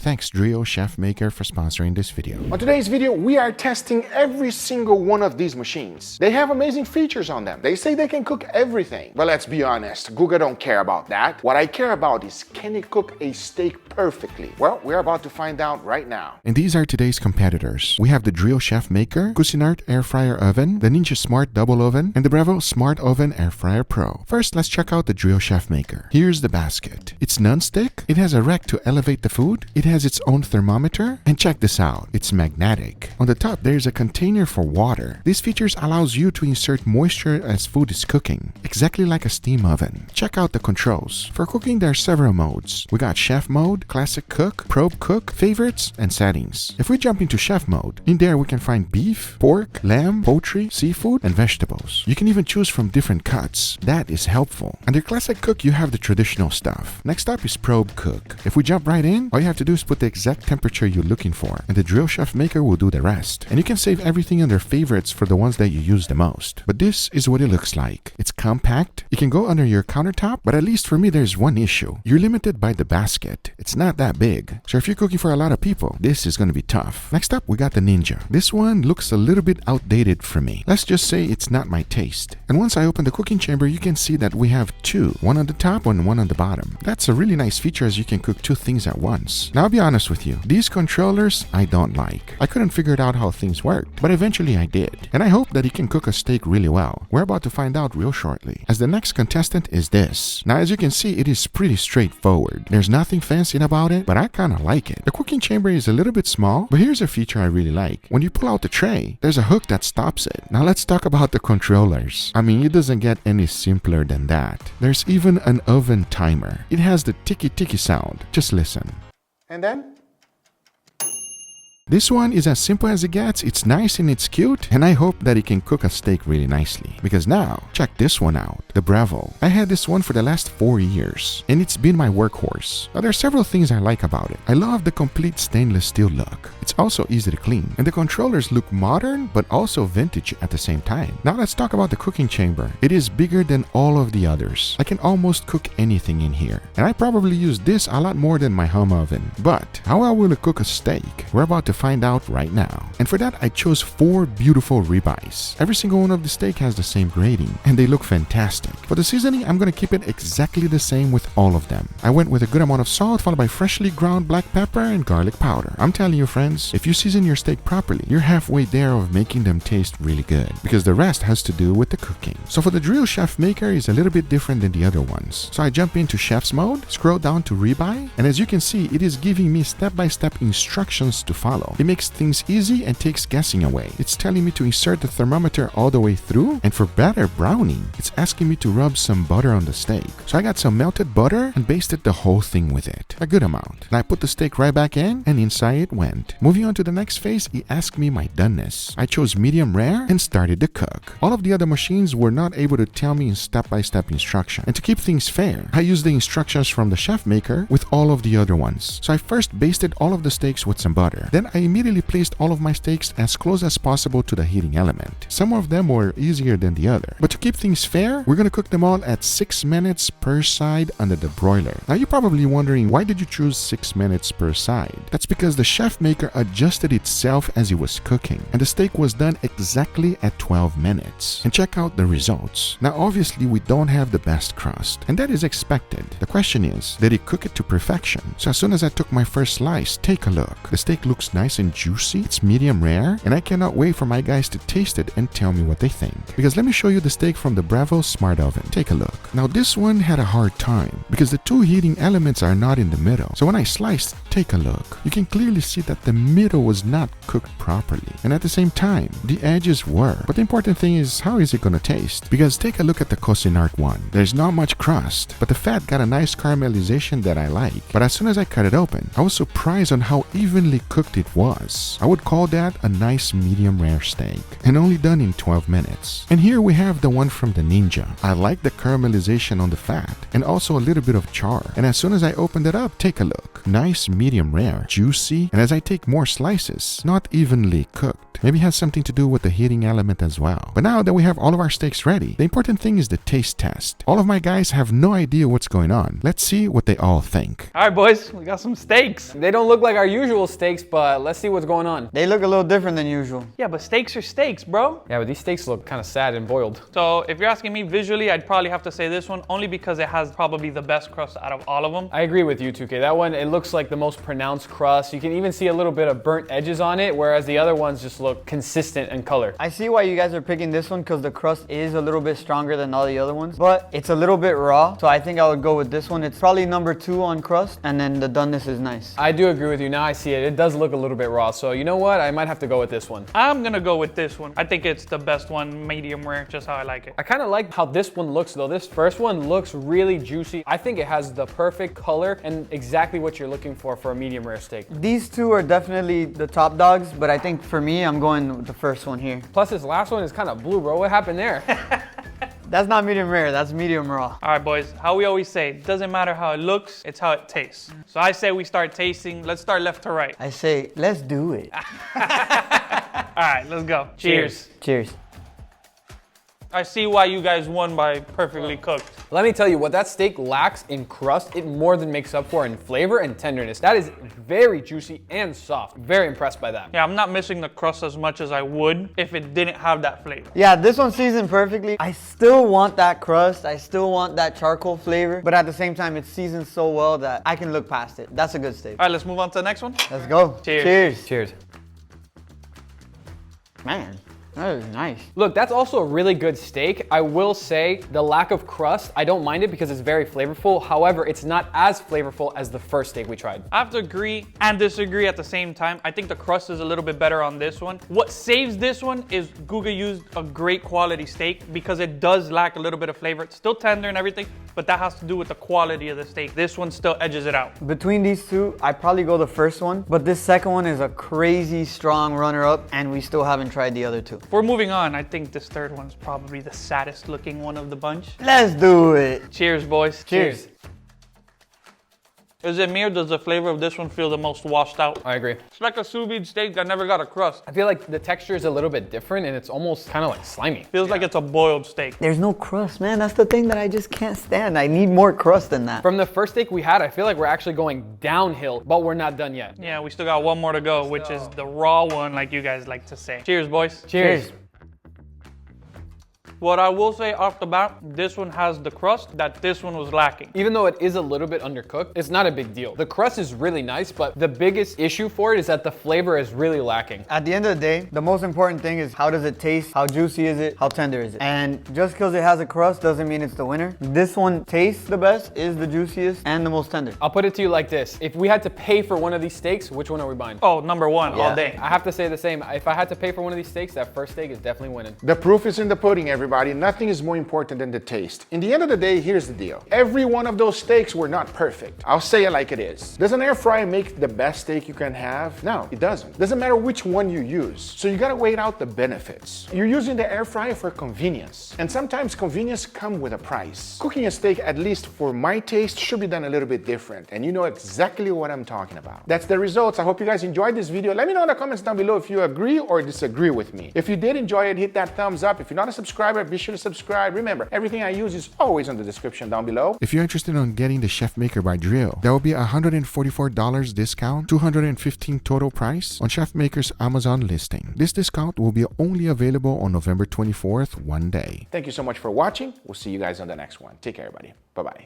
thanks Drio Chef Maker for sponsoring this video. On today's video, we are testing every single one of these machines. They have amazing features on them. They say they can cook everything. But let's be honest, Guga don't care about that. What I care about is, can it cook a steak perfectly? Well, we're about to find out right now. And these are today's competitors. We have the Drio Chef Maker, Cuisinart Air Fryer Oven, the Ninja Smart Double Oven, and the Bravo Smart Oven Air Fryer Pro. First, let's check out the Drio Chef Maker. Here's the basket. It's non-stick, it has a rack to elevate the food, it has its own thermometer, and check this out, it's magnetic. On the top, there's a container for water. These features allows you to insert moisture as food is cooking, exactly like a steam oven. Check out the controls. For cooking, there are several modes. We got Chef Mode, Classic Cook, Probe Cook, Favorites, and Settings. If we jump into Chef Mode, in there we can find beef, pork, lamb, poultry, seafood, and vegetables. You can even choose from different cuts. That is helpful. Under Classic Cook, you have the traditional stuff. Next up is Probe Cook. If we jump right in, all you have to do is put the exact temperature you're looking for, and the Drio Chef Maker will do the rest. And you can save everything under Favorites for the ones that you use the most. But this is what it looks like. It's compact. It can go under your countertop, but at least for me, there's one issue. You're limited by the basket. It's not that big. So if you're cooking for a lot of people, this is going to be tough. Next up, we got the Ninja. This one looks a little bit outdated for me. Let's just say it's not my taste. And once I open the cooking chamber, you can see that we have two, one on the top and one on the bottom. That's a really nice feature as you can cook two things at once. Now I'll be honest with you, these controllers I don't like. I couldn't figure out how things worked, but eventually I did. And I hope that it can cook a steak really well. We're about to find out real shortly. As the next contestant is this. Now as you can see, it is pretty straightforward. There's nothing fancy about it, but I kinda like it. The cooking chamber is a little bit small, but here's a feature I really like. When you pull out the tray, there's a hook that stops it. Now let's talk about the controllers. I mean, it doesn't get any simpler than that. There's even an oven timer. It has the ticky-ticky sound. Just listen. And then? This one is as simple as it gets, it's nice and it's cute, and I hope that it can cook a steak really nicely. Because now, check this one out, the Bravo. I had this one for the last 4 years, and it's been my workhorse. Now there are several things I like about it. I love the complete stainless steel look. It's also easy to clean, and the controllers look modern, but also vintage at the same time. Now let's talk about the cooking chamber. It is bigger than all of the others. I can almost cook anything in here, and I probably use this a lot more than my home oven. But how well will it cook a steak? We're about to find out right now. And for that, I chose 4 beautiful ribeyes. Every single one of the steak has the same grading, and they look fantastic. For the seasoning, I'm gonna keep it exactly the same with all of them. I went with a good amount of salt, followed by freshly ground black pepper and garlic powder. I'm telling you friends, if you season your steak properly, you're halfway there of making them taste really good, because the rest has to do with the cooking. So for the Drio Chef Maker is a little bit different than the other ones. So I jump into Chef's mode, scroll down to ribeye, and as you can see, it is giving me step-by-step instructions to follow. It makes things easy and takes guessing away. It's telling me to insert the thermometer all the way through, and for better browning, it's asking me to rub some butter on the steak. So I got some melted butter and basted the whole thing with it, a good amount. And I put the steak right back in, and inside it went. Moving on to the next phase, it asked me my doneness. I chose medium rare and started to cook. All of the other machines were not able to tell me in step-by-step instruction. And to keep things fair, I used the instructions from the Chef Maker with all of the other ones. So I first basted all of the steaks with some butter. Then I immediately placed all of my steaks as close as possible to the heating element. Some of them were easier than the other. But to keep things fair, we're gonna cook them all at 6 minutes per side under the broiler. Now you're probably wondering, why did you choose 6 minutes per side? That's because the Chef Maker adjusted itself as it was cooking, and the steak was done exactly at 12 minutes. And check out the results. Now obviously we don't have the best crust, and that is expected. The question is, did it cook it to perfection? So as soon as I took my first slice, take a look. The steak looks nice and juicy, it's medium rare, and I cannot wait for my guys to taste it and tell me what they think. Because let me show you the steak from the Bravo Smart Oven. Take a look. Now this one had a hard time because the 2 heating elements are not in the middle. So when I sliced, take a look. You can clearly see that the middle was not cooked properly, and at the same time, the edges were. But the important thing is, how is it gonna taste? Because take a look at the Cuisinart one. There's not much crust, but the fat got a nice caramelization that I like. But as soon as I cut it open, I was surprised on how evenly cooked it was. I would call that a nice medium rare steak, and only done in 12 minutes. And here we have the one from the Ninja. I like the caramelization on the fat, and also a little bit of char. And as soon as I opened it up, take a look. Nice medium rare, juicy, and as I take more slices, not evenly cooked. Maybe it has something to do with the heating element as well. But now that we have all of our steaks ready, the important thing is the taste test. All of my guys have no idea what's going on. Let's see what they all think. All right, boys, we got some steaks. They don't look like our usual steaks, but let's see what's going on. They look a little different than usual. Yeah, but steaks are steaks, bro. Yeah, but these steaks look kind of sad and boiled. So if you're asking me visually, I'd probably have to say this one, only because it has probably the best crust out of all of them. I agree with you, 2K. That one, it looks like the most pronounced crust. You can even see a little bit of burnt edges on it, whereas the other ones just look consistent in color. I see why you guys are picking this one because the crust is a little bit stronger than all the other ones, but it's a little bit raw. So I think I would go with this one. It's probably number 2 on crust, and then the doneness is nice. I do agree with you. Now I see it. It does look a little bit raw. So you know what? I might have to go with this one. I'm gonna go with this one. I think it's the best one, medium rare, just how I like it. I kind of like how this one looks though. This first one looks really juicy. I think it has the perfect color and exactly what you're looking for a medium rare steak. These two are definitely the top dogs, but I think for me, I'm going with the first one here. Plus this last one is kind of blue, bro. What happened there? That's not medium rare, that's medium raw. All right, boys, how we always say, it doesn't matter how it looks, it's how it tastes. So I say we start tasting. Let's start left to right. I say, let's do it. All right, let's go. Cheers. Cheers. I see why you guys won by perfectly cooked. Let me tell you, what that steak lacks in crust, it more than makes up for in flavor and tenderness. That is very juicy and soft. Very impressed by that. Yeah, I'm not missing the crust as much as I would if it didn't have that flavor. Yeah, this one seasoned perfectly. I still want that crust. I still want that charcoal flavor, but at the same time, it's seasoned so well that I can look past it. That's a good steak. All right, let's move on to the next one. Let's go. Cheers. Cheers. Cheers. Man, that is nice. Look, that's also a really good steak. I will say the lack of crust, I don't mind it because it's very flavorful. However, it's not as flavorful as the first steak we tried. I have to agree and disagree at the same time. I think the crust is a little bit better on this one. What saves this one is Guga used a great quality steak because it does lack a little bit of flavor. It's still tender and everything, but that has to do with the quality of the steak. This one still edges it out. Between these two, I'd probably go the first one, but this second one is a crazy strong runner-up, and we still haven't tried the other two. If we're moving on, I think this third one's probably the saddest looking one of the bunch. Let's do it. Cheers, boys. Cheers. Is it me or does the flavor of this one feel the most washed out? I agree. It's like a sous vide steak that never got a crust. I feel like the texture is a little bit different and it's almost kind of like slimy. Feels like it's a boiled steak. There's no crust, man. That's the thing that I just can't stand. I need more crust than that. From the first steak we had, I feel like we're actually going downhill, but we're not done yet. Yeah, we still got one more to go, which is the raw one, like you guys like to say. Cheers, boys. Cheers. What I will say off the bat, this one has the crust that this one was lacking. Even though it is a little bit undercooked, it's not a big deal. The crust is really nice, but the biggest issue for it is that the flavor is really lacking. At the end of the day, the most important thing is how does it taste, how juicy is it, how tender is it. And just because it has a crust doesn't mean it's the winner. This one tastes the best, is the juiciest, and the most tender. I'll put it to you like this. If we had to pay for one of these steaks, which one are we buying? Oh, number one, all day. I have to say the same. If I had to pay for one of these steaks, that first steak is definitely winning. The proof is in the pudding, everybody. Nothing is more important than the taste. In the end of the day, here's the deal. Every one of those steaks were not perfect. I'll say it like it is. Does an air fryer make the best steak you can have? No, it doesn't. Doesn't matter which one you use. So you gotta weigh out the benefits. You're using the air fryer for convenience. And sometimes convenience comes with a price. Cooking a steak, at least for my taste, should be done a little bit different. And you know exactly what I'm talking about. That's the results. I hope you guys enjoyed this video. Let me know in the comments down below if you agree or disagree with me. If you did enjoy it, hit that thumbs up. If you're not a subscriber, be sure to subscribe. Remember, everything I use is always in the description down below. If you're interested in getting the Chef Maker by Drill, there will be a $144 discount, $215 total price on Chef Maker's Amazon listing. This discount will be only available on November 24th, one day. Thank you so much for watching. We'll see you guys on the next one. Take care, everybody. Bye-bye.